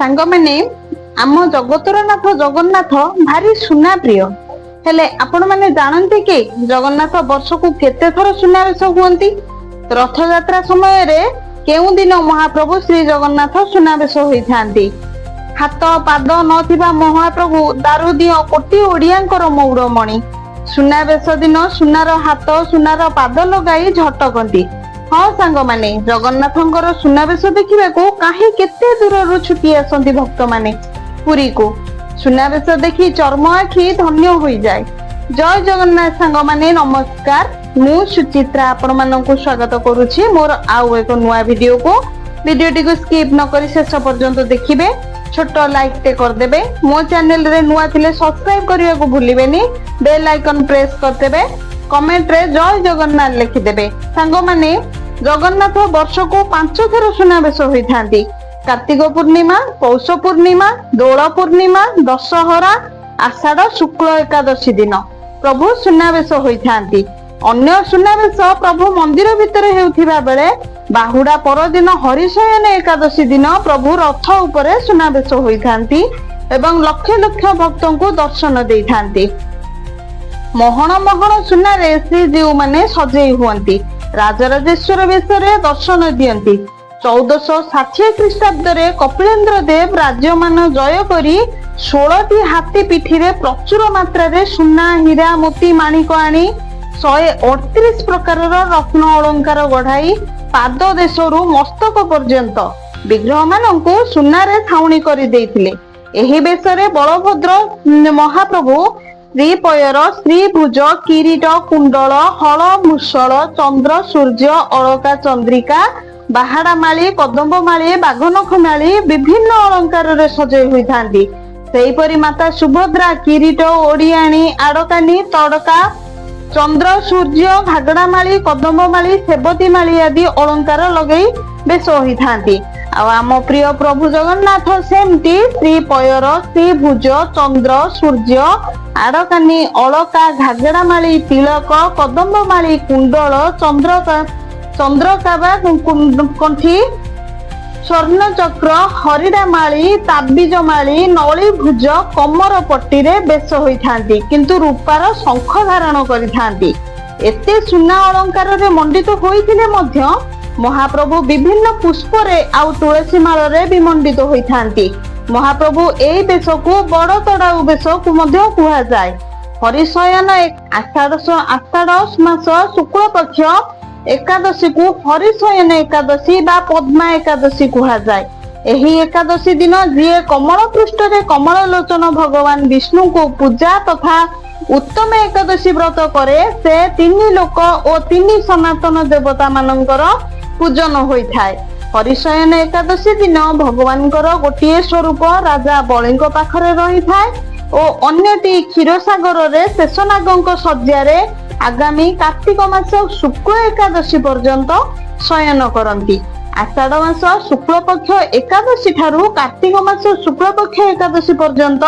सांग मैंने आम जगतर नाथ जगन्नाथ भारी सुना प्रिय हेले आपण मैंने जानते कि जगन्नाथ वर्ष को केते थर सुनावेश हुअंती। रथ यात्रा समय रे केउ दिन महाप्रभु श्री जगन्नाथ सुनावेश होइथांती। हाथ पाद नथिबा महाप्रभु दारुदिय कोटी ओडियांकर मौड़मणि सुनावेश दिन सुनार हाथ सुनार पाद लगाई झटकंती। हाँ सांग माने जगन्नाथंकर सुनावेश देखिबाकू काहे केते दूररु छुटी आसंती भक्त माने पुरी को। सुनावेश देखि चर्म आखि धन्य होई जाए। जय जगन्नाथ सांग माने नमस्कार। मु सुचित्रा आपण माननकु स्वागत करूछि मोर आउ एक नुवा वीडियो को। वीडियोटी को स्किप न करी शेष पर्यंत देखिबे। छोट लाइक टे कर देबे। मो चैनल रे नुवा थिले सब्सक्राइब करिया को भूलिबेनी। बेल आइकन प्रेस कर देबे। कमेंट रे जय जगन्नाथ लिखि देबे। सांग माने जगन्नाथ वर्ष को 5 थर सुनावेश होइथांती। कार्तिक पूर्णिमा, पौष पूर्णिमा, दोल पूर्णिमा, दशहरा, आषाढ़ शुक्ल एकादशी दिन प्रभु सुनावेश होइथांती। अन्य सुनावेश प्रभु मंदिर भितर हेउथिबा बेले बाहुडा पर दिन हरिशयन एकादशी दिन प्रभु रथ उपरे सुनावेश होइथांती एवं लक्ष लक्ष भक्तों को दर्शन देइथांती। मोहन मोहन सुनारे श्रीजीव माने सजेई हुअंती। राजराजेश्वर बेशरे दर्शन दियंती। 1460 ख्रीष्टाब्द रे कपिलेन्द्र देव राज्य मान जय करी 16टी हाथी पिठी रे प्रचुर मात्रा रे सुना हीरा मोती माणिक आनी 138 प्रकार रत्न अलंकार गढ़ाई पाद देशरु मस्तक पर्यंत विग्रह मानंकु सुना रे छाउणी करि देइथिले। एही बेशरे बलभद्र महाप्रभु श्रीपयर श्रीभुज किरीट कुंडल हल मुसल चंद्र सूर्य अलका चंद्रिका बाहाड़ा माली कदम्ब माली बाघनख माली विभिन्न अलंकार रे सजई होइथांती। सेहीपरि माता सुभद्रा किरीट ओडियाणी आड़कानी तड़का चंद्र सूर्य घागड़ा माली कदम्ब माली सेबती माली आदि अलंकार लगई बेश होइथांती। आम प्रिय प्रभु जगन्नाथ सेमती श्रीपयर श्रीभुज चंद्र सूर्य आड़कानी अलका घागड़ा माली तिलक कदम्ब माली कुंडल चंद्रकाबा कंठी स्वर्ण चक्र हरिड़ा माली ताबिज माली नली भुज कमर पट्टी रे बेश होइथांती किंतु रूपार शंख धारण करिथांती। एते सुना अलंकार रे मंडित होइथिले मध्य महाप्रभु विभिन्न पुष्प रे आउ तुलसी माल रे विमंडित होइथांती। महाप्रभु एई बेश को बड़ तड़ाऊ बेश को मध्य कुहा जाय। हरिशयन आषाढ़ मास शुक्ल पक्ष एकादशी को हरिशयन एकादशी बा पद्मा एकादशी कुहा जाय। एही एकादशी दिन जे कमल पृष्ठ रे कमल लोचन भगवान विष्णु को पूजा तथा उत्तम एकादशी व्रत करे से 3 लोक और 3 सनातन देवता मानकर पूजन होइथाय। हरिशयन एकादशी दिन भगवानकर गोटिए स्वरूप राजा बलिंग पाखरे रही थाए और अन्यटी क्षीरसागर रे शेषनागंक सज्जारे आगामी कार्तिक मास शुक्ल एकादशी पर्यंत शयन करंती। आषाढ़ मास शुक्ल पक्ष एकादशी ठारू कार्तिक मास शुक्ल पक्ष एकादशी पर्यंत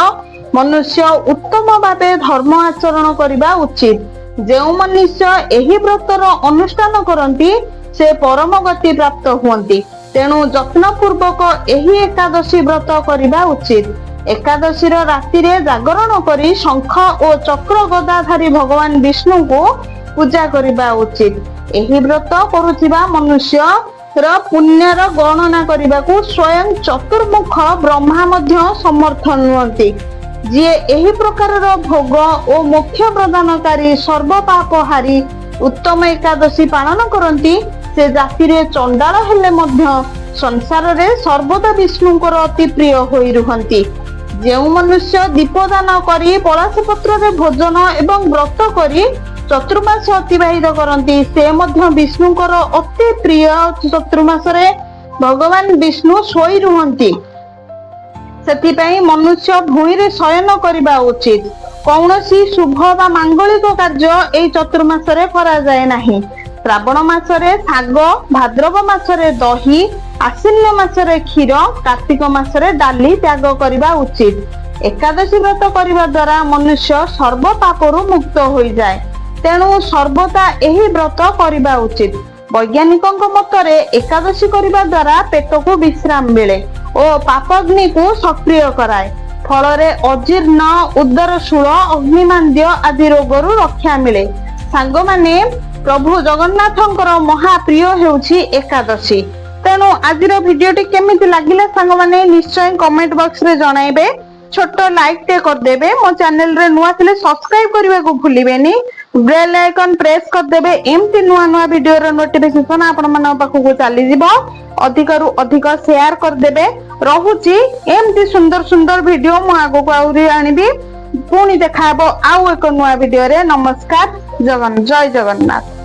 मनुष्य उत्तम भावे धर्म आचरण करिबा उचित। जेउ मनुष्य एही व्रतर अनुष्ठान करंती से परम गति प्राप्त हुअंती। तेणु यत्न पूर्वक एही एकादशी व्रत करिबा उचित। एकादशी राति रे जागरण करी शंख और चक्र गदाधारी भगवान विष्णु को पूजा करिबा उचित। एही व्रत करुथिबा मनुष्य र पुण्यर गणना करिबाकू स्वयं चतुर्मुख ब्रह्मा मध्य समर्थन हुअंती। जे एही प्रकार भोग और मोक्ष प्रदानकारी सर्व पापहारी उत्तम एकादशी पालन करंती से जाति रे चंडाल हेले मध्य संसार रे सर्वदा विष्णुଙ୍କର अति प्रिय होई रुहंती। जेउ मनुष्य दीपदान करी पलाश पत्र रे भोजन एवं व्रत करी चतुर्मास अतिबाहित करंती से मध्य विष्णुଙ୍କର अति प्रिय। चतुर्मास रे भगवान विष्णु सोई रुहंती। सेथिपई मनुष्य भूमि रे शयन करिबा उचित। कौनसी शुभ बा मांगलिक कार्य एई चतुर्मास रे करा जाय नाही। श्रावण मासरे शाग, भाद्रव मासरे दही, आश्विन मासरे क्षीर, कार्तिक मासरे डाली त्याग करिबा उचित। एकादशी व्रत करिबा द्वारा मनुष्य सर्व पापरु मुक्त होई जाय। तेणु सर्वदा एही व्रत करिबा उचित। वैज्ञानिकଙ୍କ ମତରେ ଏକାଦଶୀ କରିବା ଦ୍ୱାରା ପେଟକୁ ବିଶ୍ରାମ ମିଳେ ଓ ପାପଗ୍ନି କୁ ସକ୍ରିୟ କରାଏ। ଫଳରେ ଅଜୀର୍ଣ୍ଣ, ଉଦର ଶୂଳ, ଅଗ୍ନିମାନ୍ଦ୍ୟ ଆଦି ରୋଗରୁ ରକ୍ଷା ମିଳେ। ସାଙ୍ଗମାନେ, ପ୍ରଭୁ ଜଗନ୍ନାଥଙ୍କର ମହାପ୍ରିୟ ହେଉଛି ଏକାଦଶୀ। ତେଣୁ ଆଜିର ଭିଡିଓଟି କେମିତି ଲାଗିଲା ସାଙ୍ଗମାନେ ନିଶ୍ଚୟ କମେଣ୍ଟ ବକ୍ସ ରେ ଜଣାଇବେ। छोट लाइक टे करदेबे। मो चैनल रे नुआ थिले सब्सक्राइब करबे को भूलिबेनी। बेल आइकन प्रेस करदेबे। एमती नुआ नुआ वीडियो रो नोटिफिकेशन आपण मन पाखु को चली जिवो। अधिक रु अधिक शेयर करदेबे। रहुची एमती सुंदर सुंदर वीडियो मु आगो को आउरी आनिबी। पुणी देखाबो आउ एक नुआ वीडियो रे। नमस्कार। जय जगन्नाथ।